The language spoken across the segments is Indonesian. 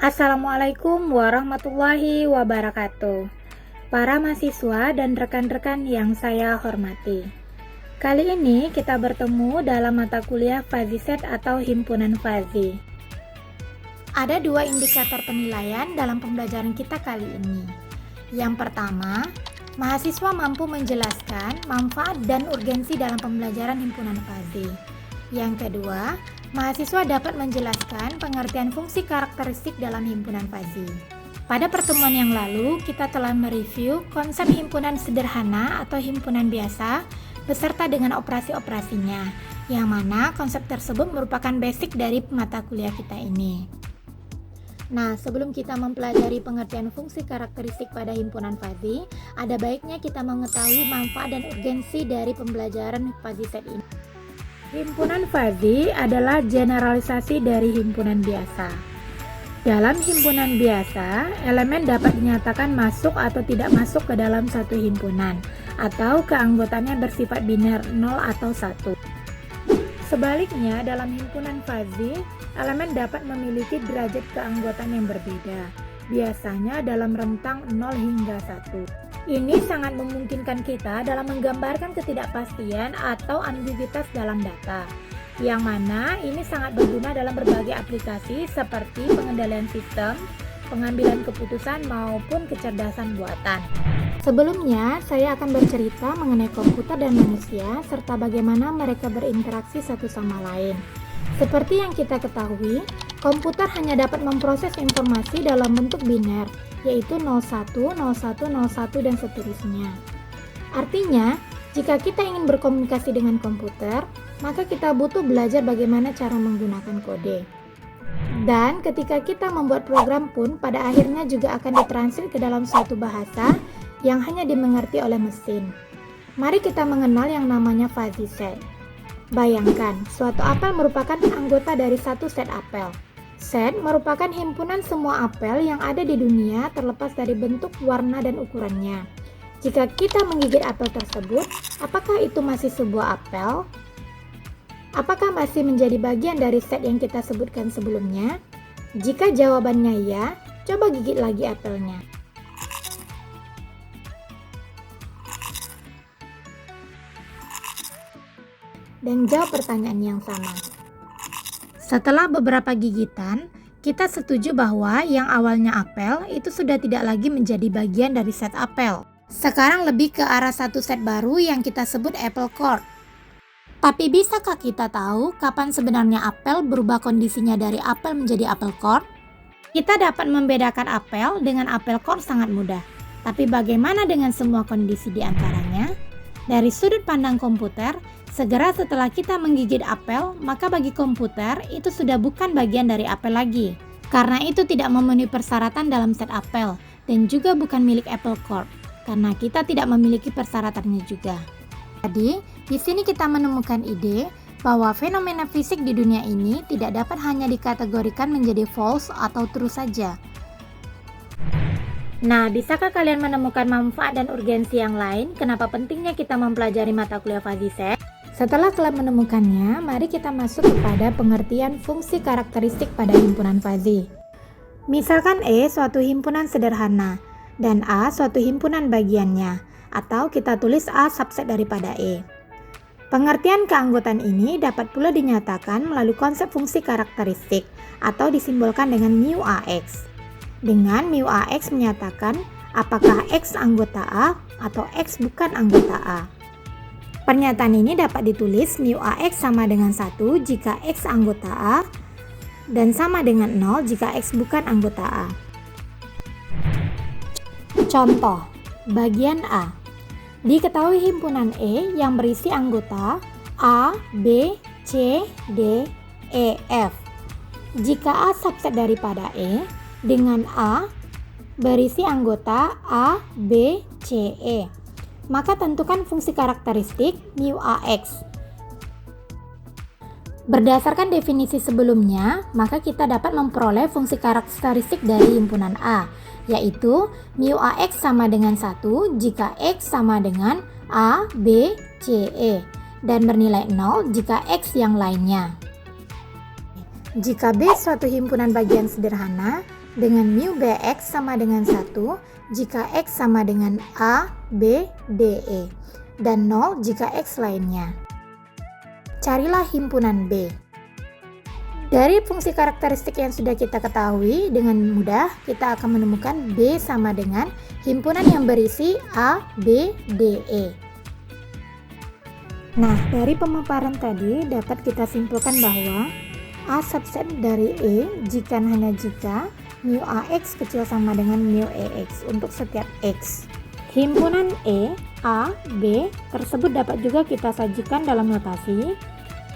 Assalamualaikum warahmatullahi wabarakatuh. Para mahasiswa dan rekan-rekan yang saya hormati. Kali ini kita bertemu dalam mata kuliah FaziSet atau Himpunan Fazi. Ada dua indikator penilaian dalam pembelajaran kita kali ini. Yang pertama, mahasiswa mampu menjelaskan manfaat dan urgensi dalam pembelajaran Himpunan Fazi. Yang kedua, mahasiswa dapat menjelaskan pengertian fungsi karakteristik dalam himpunan Fazi. Pada pertemuan yang lalu, kita telah mereview konsep himpunan sederhana atau himpunan biasa beserta dengan operasi-operasinya, yang mana konsep tersebut merupakan basic dari mata kuliah kita ini. Nah, sebelum kita mempelajari pengertian fungsi karakteristik pada himpunan Fazi, ada baiknya kita mengetahui manfaat dan urgensi dari pembelajaran FaziSet ini. Himpunan Fazi adalah generalisasi dari himpunan biasa. Dalam himpunan biasa, elemen dapat dinyatakan masuk atau tidak masuk ke dalam satu himpunan, atau keanggotaannya bersifat biner 0 atau 1. Sebaliknya, dalam himpunan Fazi, elemen dapat memiliki derajat keanggotaan yang berbeda, biasanya dalam rentang 0 hingga 1. Ini sangat memungkinkan kita dalam menggambarkan ketidakpastian atau ambiguitas dalam data, yang mana ini sangat berguna dalam berbagai aplikasi seperti pengendalian sistem, pengambilan keputusan maupun kecerdasan buatan. Sebelumnya, saya akan bercerita mengenai komputer dan manusia serta bagaimana mereka berinteraksi satu sama lain. Seperti yang kita ketahui, komputer hanya dapat memproses informasi dalam bentuk biner, yaitu 01, 01, 01, dan seterusnya. Artinya, jika kita ingin berkomunikasi dengan komputer, maka kita butuh belajar bagaimana cara menggunakan kode. Dan ketika kita membuat program pun, pada akhirnya juga akan ditranslate ke dalam suatu bahasa yang hanya dimengerti oleh mesin. Mari kita mengenal yang namanya FaziSet. Bayangkan, suatu apel merupakan anggota dari satu set apel. Set merupakan himpunan semua apel yang ada di dunia terlepas dari bentuk, warna, dan ukurannya. Jika kita menggigit apel tersebut, apakah itu masih sebuah apel? Apakah masih menjadi bagian dari set yang kita sebutkan sebelumnya? Jika jawabannya ya, coba gigit lagi apelnya. Dan jawab pertanyaan yang sama. Setelah beberapa gigitan, kita setuju bahwa yang awalnya apel itu sudah tidak lagi menjadi bagian dari set apel. Sekarang lebih ke arah satu set baru yang kita sebut apple core. Tapi bisakah kita tahu kapan sebenarnya apel berubah kondisinya dari apel menjadi apple core? Kita dapat membedakan apel dengan apple core sangat mudah. Tapi bagaimana dengan semua kondisi di antaranya? Dari sudut pandang komputer, segera setelah kita menggigit apel, maka bagi komputer itu sudah bukan bagian dari apel lagi. Karena itu tidak memenuhi persyaratan dalam set apel dan juga bukan milik Apple Corp. Karena kita tidak memiliki persyaratannya juga. Jadi, di sini kita menemukan ide bahwa fenomena fisik di dunia ini tidak dapat hanya dikategorikan menjadi false atau true saja. Nah, bisakah kalian menemukan manfaat dan urgensi yang lain? Kenapa pentingnya kita mempelajari mata kuliah FaziSet? Setelah kalian menemukannya, mari kita masuk kepada pengertian fungsi karakteristik pada himpunan Fazi. Misalkan E suatu himpunan sederhana, dan A suatu himpunan bagiannya, atau kita tulis A subset daripada E. Pengertian keanggotaan ini dapat pula dinyatakan melalui konsep fungsi karakteristik, atau disimbolkan dengan mu AX. Dengan mu AX menyatakan apakah X anggota A atau X bukan anggota A. Pernyataan ini dapat ditulis mu AX sama dengan 1 jika X anggota A dan sama dengan 0 jika X bukan anggota A. Contoh, bagian A. Diketahui himpunan E yang berisi anggota A, B, C, D, E, F. Jika A subset daripada E, dengan A berisi anggota A, B, C, E. Maka tentukan fungsi karakteristik mu AX. Berdasarkan definisi sebelumnya, maka kita dapat memperoleh fungsi karakteristik dari himpunan A, yaitu mu AX sama dengan 1 jika X sama dengan A, B, C, E, dan bernilai 0 jika X yang lainnya. Jika B suatu himpunan bagian sederhana, dengan mu Bx sama dengan 1 jika X sama dengan A, B, D, E, dan 0 jika X lainnya. Carilah himpunan B. Dari fungsi karakteristik yang sudah kita ketahui, dengan mudah kita akan menemukan B sama dengan himpunan yang berisi A, B, D, E. Nah, dari pemaparan tadi dapat kita simpulkan bahwa A subset dari E jika hanya jika mu AX kecil sama dengan mu EX untuk setiap X. Himpunan E, A, B tersebut dapat juga kita sajikan dalam notasi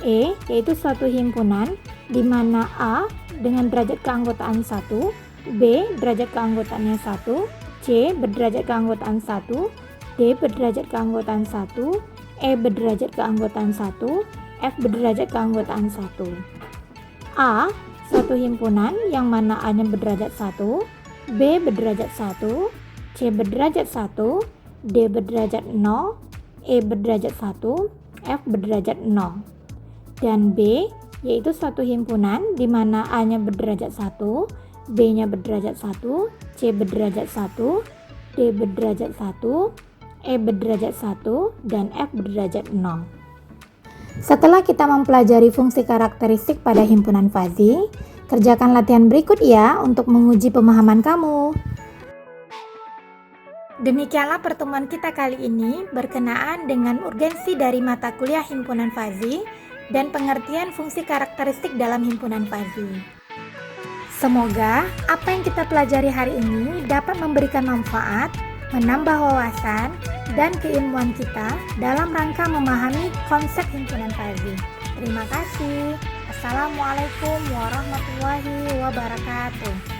E, yaitu suatu himpunan di mana A dengan derajat keanggotaan 1, B derajat keanggotaannya 1, C berderajat keanggotaan 1, D berderajat keanggotaan 1, E berderajat keanggotaan 1, F berderajat keanggotaan 1. A, suatu himpunan yang mana A-nya berderajat 1, B berderajat 1, C berderajat 1, D berderajat 0, E berderajat 1, F berderajat 0. Dan B, yaitu suatu himpunan di mana A-nya berderajat 1, B-nya berderajat 1, C berderajat 1, D berderajat 1, E berderajat 1, dan F berderajat 0. Setelah kita mempelajari fungsi karakteristik pada himpunan fazi, kerjakan latihan berikut ya untuk menguji pemahaman kamu. Demikianlah pertemuan kita kali ini berkenaan dengan urgensi dari mata kuliah himpunan fazi dan pengertian fungsi karakteristik dalam himpunan fazi. Semoga apa yang kita pelajari hari ini dapat memberikan manfaat, menambah wawasan, dan keilmuan kita dalam rangka memahami konsep himpunan fazi. Terima kasih. Assalamualaikum warahmatullahi wabarakatuh.